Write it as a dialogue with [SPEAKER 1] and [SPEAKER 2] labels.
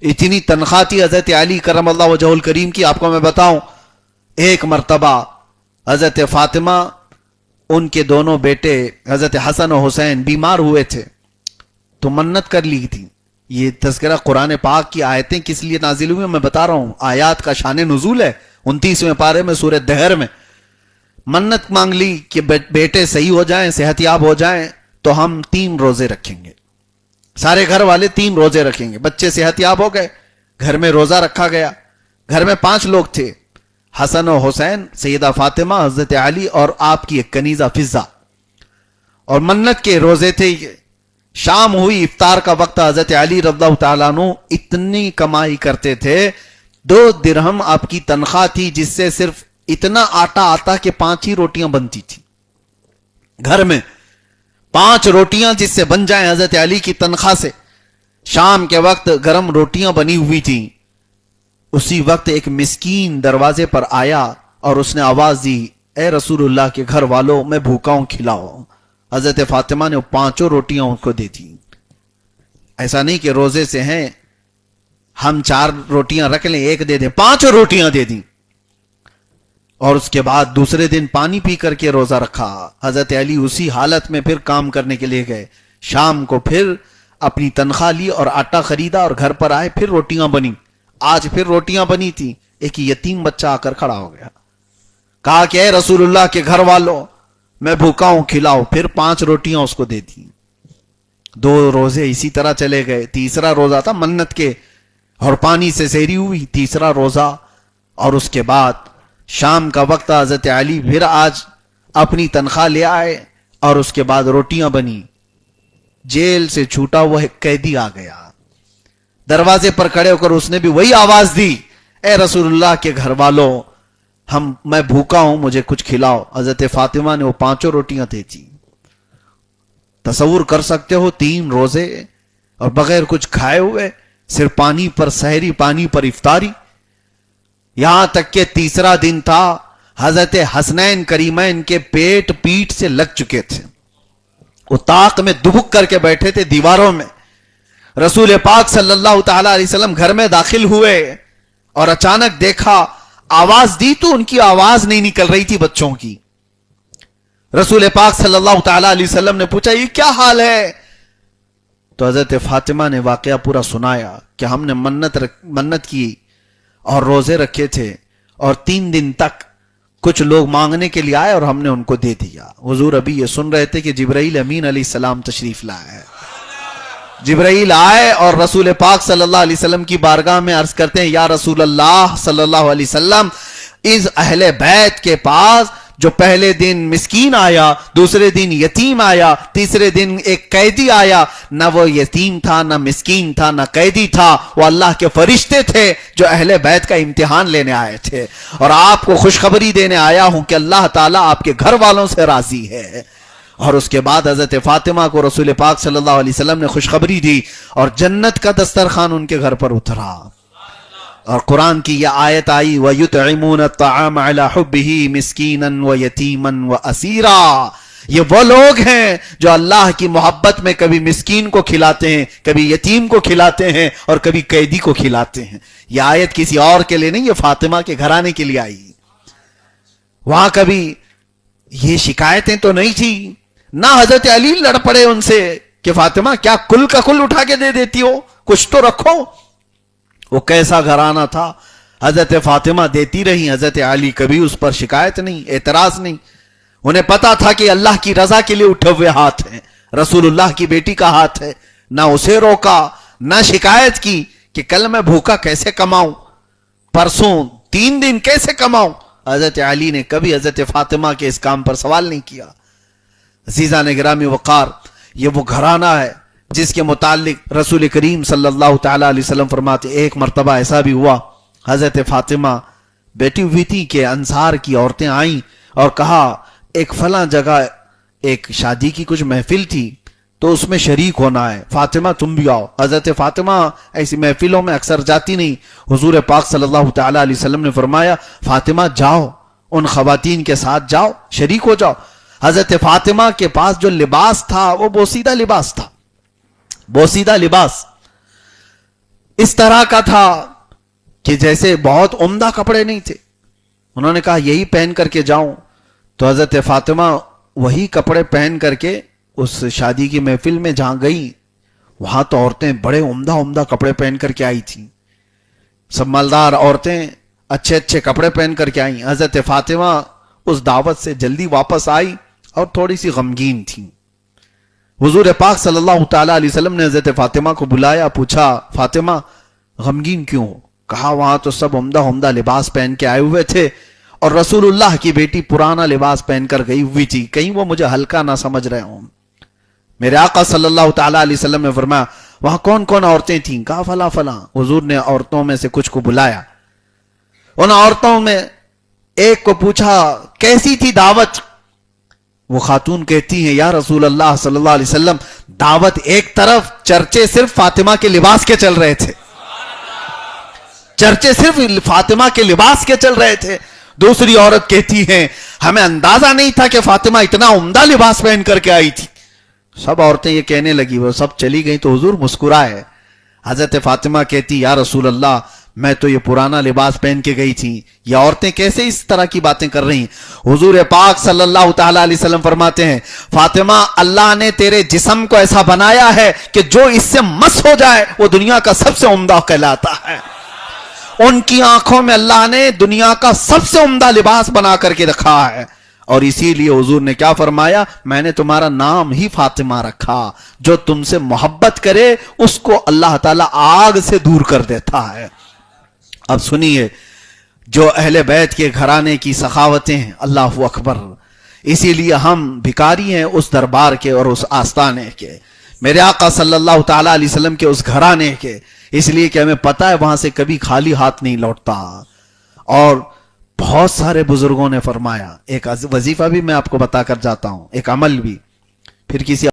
[SPEAKER 1] اتنی تنخواہ تھی حضرت علی کرم اللہ وجہہ کریم کی. آپ کو میں بتاؤں, ایک مرتبہ حضرت فاطمہ, ان کے دونوں بیٹے حضرت حسن و حسین بیمار ہوئے تھے تو منت کر لی تھی. یہ تذکرہ قرآن پاک کی آیتیں کس لیے نازل ہوئی میں بتا رہا ہوں, آیات کا شان نزول ہے 29ویں پارے میں سورہ دہر میں. منت مانگ لی کہ بیٹے صحیح ہو جائیں, صحت یاب ہو جائیں تو ہم 3 روزے رکھیں گے, سارے گھر والے 3 روزے رکھیں گے. بچے صحت یاب ہو گئے, گھر میں روزہ رکھا گیا. گھر میں 5 لوگ تھے, حسن و حسین, سیدہ فاطمہ, حضرت علی اور آپ کی ایک کنیزہ فضہ, اور منت کے روزے تھے. شام ہوئی, افطار کا وقت, حضرت علی رضی اللہ تعالیٰ عنہ اتنی کمائی کرتے تھے, 2 درہم آپ کی تنخواہ تھی جس سے صرف اتنا آٹا آتا کہ 5 ہی روٹیاں بنتی تھی گھر میں. 5 روٹیاں جس سے بن جائیں حضرت علی کی تنخواہ سے. شام کے وقت گرم روٹیاں بنی ہوئی تھیں. اسی وقت ایک مسکین دروازے پر آیا اور اس نے آواز دی, اے رسول اللہ کے گھر والوں, میں بھوکا ہوں, کھلاؤ. حضرت فاطمہ نے 5 روٹیاں ان کو دے دی. ایسا نہیں کہ روزے سے ہیں ہم 4 روٹیاں رکھ لیں, 1 دے دیں, 5 روٹیاں دے دیں. اور اس کے بعد دوسرے دن پانی پی کر کے روزہ رکھا. حضرت علی اسی حالت میں پھر کام کرنے کے لیے گئے. شام کو پھر اپنی تنخواہ لی اور آٹا خریدا اور گھر پر آئے, پھر روٹیاں بنی. آج پھر روٹیاں بنی تھی. ایک یتیم بچہ آ کر کھڑا ہو گیا, کہا کہ اے رسول اللہ کے گھر والوں, میں بھوکا ہوں, کھلاؤ. پھر 5 روٹیاں اس کو دے دی. 2 روزے اسی طرح چلے گئے. تیسرا روزہ تھا منت کے اور پانی سے سحری ہوئی, تیسرا روزہ. اور اس کے بعد شام کا وقت, حضرت علی پھر آج اپنی تنخواہ لے آئے اور اس کے بعد روٹیاں بنی. جیل سے چھوٹا ہوا ایک قیدی آ گیا, دروازے پر کھڑے ہو کر اس نے بھی وہی آواز دی, اے رسول اللہ کے گھر والوں, میں بھوکا ہوں, مجھے کچھ کھلاؤ. حضرت فاطمہ نے وہ 5 روٹیاں دے دی. تصور کر سکتے ہو 3 روزے اور بغیر کچھ کھائے ہوئے, صرف پانی پر سحری, پانی پر افطاری. یہاں تک کہ تیسرا دن تھا, حضرت حسنین کریمین کے پیٹ پیٹ سے لگ چکے تھے, وہ طاق میں دبک کر کے بیٹھے تھے دیواروں میں. رسول پاک صلی اللہ تعالی علیہ وسلم گھر میں داخل ہوئے اور اچانک دیکھا, آواز دی تو ان کی آواز نہیں نکل رہی تھی بچوں کی. رسول پاک صلی اللہ تعالی علیہ وسلم نے پوچھا, یہ کیا حال ہے؟ تو حضرت فاطمہ نے واقعہ پورا سنایا کہ ہم نے منت کی اور روزے رکھے تھے, اور 3 دن تک کچھ لوگ مانگنے کے لیے آئے اور ہم نے ان کو دے دیا. حضور ابھی یہ سن رہے تھے کہ جبرائیل امین علیہ السلام تشریف لائے ہیں. جبرائیل آئے اور رسول پاک صلی اللہ علیہ وسلم کی بارگاہ میں عرض کرتے ہیں, یا رسول اللہ صلی اللہ علیہ وسلم, اس اہل بیت کے پاس جو پہلے دن مسکین آیا, دوسرے دن یتیم آیا, تیسرے دن ایک قیدی آیا, نہ وہ یتیم تھا, نہ مسکین تھا, نہ قیدی تھا, وہ اللہ کے فرشتے تھے جو اہل بیت کا امتحان لینے آئے تھے. اور آپ کو خوشخبری دینے آیا ہوں کہ اللہ تعالیٰ آپ کے گھر والوں سے راضی ہے. اور اس کے بعد حضرت فاطمہ کو رسول پاک صلی اللہ علیہ وسلم نے خوشخبری دی اور جنت کا دسترخوان ان کے گھر پر اترا. اور قرآن کی یہ آیت آئی, وَيُطْعِمُونَ الطَّعَامَ عَلَى حُبِّهِ مِسْكِينًا وَيَتِيمًا وَأَسِيرًا. یہ وہ لوگ ہیں جو اللہ کی محبت میں کبھی مسکین کو کھلاتے ہیں, کبھی یتیم کو کھلاتے ہیں, اور کبھی قیدی کو کھلاتے ہیں. یہ آیت کسی اور کے لیے نہیں, یہ فاطمہ کے گھرانے کے لیے آئی. وہاں کبھی یہ شکایتیں تو نہیں تھی, نہ حضرت علی لڑ پڑے ان سے کہ فاطمہ کیا کل کا کل اٹھا کے دے دیتی ہو, کچھ تو رکھو. وہ کیسا گھرانہ تھا, حضرت فاطمہ دیتی رہی, حضرت علی کبھی اس پر شکایت نہیں, اعتراض نہیں. انہیں پتا تھا کہ اللہ کی رضا کے لیے اٹھے ہوئے ہاتھ ہیں, رسول اللہ کی بیٹی کا ہاتھ ہے. نہ اسے روکا, نہ شکایت کی کہ کل میں بھوکا کیسے کماؤں, پرسوں 3 دن کیسے کماؤں. حضرت علی نے کبھی حضرت فاطمہ کے اس کام پر سوال نہیں کیا. عزیزان گرامی وقار, یہ وہ گھرانہ ہے جس کے متعلق رسول کریم صلی اللہ تعالی علیہ وسلم فرماتے, ایک مرتبہ ایسا بھی ہوا, حضرت فاطمہ بیٹھی ہوئی تھی کہ انصار کی عورتیں آئیں اور کہا ایک فلاں جگہ ایک شادی کی کچھ محفل تھی تو اس میں شریک ہونا ہے, فاطمہ تم بھی آؤ. حضرت فاطمہ ایسی محفلوں میں اکثر جاتی نہیں. حضور پاک صلی اللہ تعالی علیہ وسلم نے فرمایا, فاطمہ جاؤ, ان خواتین کے ساتھ جاؤ, شریک ہو جاؤ. حضرت فاطمہ کے پاس جو لباس تھا وہ بوسیدہ لباس تھا, بوسیدہ لباس. اس طرح کا تھا کہ جیسے بہت عمدہ کپڑے نہیں تھے. انہوں نے کہا یہی پہن کر کے جاؤں. تو حضرت فاطمہ وہی کپڑے پہن کر کے اس شادی کی محفل میں جہاں گئی, وہاں تو عورتیں بڑے عمدہ عمدہ کپڑے پہن کر کے آئی تھیں. سب مالدار عورتیں اچھے اچھے کپڑے پہن کر کے آئیں. حضرت فاطمہ اس دعوت سے جلدی واپس آئی اور تھوڑی سی غمگین تھی. حضور پاک صلی اللہ تعالی علیہ وسلم نے حضرت فاطمہ کو بلایا, پوچھا فاطمہ غمگین کیوں؟ کہا وہاں تو سب عمدہ عمدہ لباس پہن کے آئے ہوئے تھے اور رسول اللہ کی بیٹی پرانا لباس پہن کر گئی ہوئی تھی, کہیں وہ مجھے ہلکا نہ سمجھ رہے ہوں. میرے آقا صلی اللہ تعالی علیہ وسلم نے فرمایا وہاں کون کون عورتیں تھیں؟ کہا فلاں فلاں. حضور نے عورتوں میں سے کچھ کو بلایا. ان عورتوں میں ایک کو پوچھا کیسی تھی دعوت؟ وہ خاتون کہتی ہیں یا رسول اللہ صلی اللہ علیہ وسلم دعوت ایک طرف, چرچے صرف فاطمہ کے لباس کے چل رہے تھے. چرچے صرف فاطمہ کے لباس کے چل رہے تھے. دوسری عورت کہتی ہیں ہمیں اندازہ نہیں تھا کہ فاطمہ اتنا عمدہ لباس پہن کر کے آئی تھی. سب عورتیں یہ کہنے لگی, وہ سب چلی گئی تو حضور مسکرائے. حضرت فاطمہ کہتی یا رسول اللہ میں تو یہ پرانا لباس پہن کے گئی تھی, یہ عورتیں کیسے اس طرح کی باتیں کر رہی ہیں؟ حضور پاک صلی اللہ تعالی علیہ وسلم فرماتے ہیں فاطمہ اللہ نے تیرے جسم کو ایسا بنایا ہے کہ جو اس سے مس ہو جائے وہ دنیا کا سب سے عمدہ کہلاتا ہے. ان کی آنکھوں میں اللہ نے دنیا کا سب سے عمدہ لباس بنا کر کے رکھا ہے, اور اسی لیے حضور نے کیا فرمایا میں نے تمہارا نام ہی فاطمہ رکھا, جو تم سے محبت کرے اس کو اللہ تعالیٰ آگ سے دور کر دیتا ہے. اب سنیے جو اہل بیت کے گھرانے کی سخاوتیں ہیں, اللہ اکبر. اسی لیے ہم بھکاری ہیں اس دربار کے اور اس آستانے کے, میرے آقا صلی اللہ تعالی علیہ وسلم کے اس گھرانے کے, اس لیے کہ ہمیں پتہ ہے وہاں سے کبھی خالی ہاتھ نہیں لوٹتا. اور بہت سارے بزرگوں نے فرمایا, ایک وظیفہ بھی میں آپ کو بتا کر جاتا ہوں, ایک عمل بھی, پھر کسی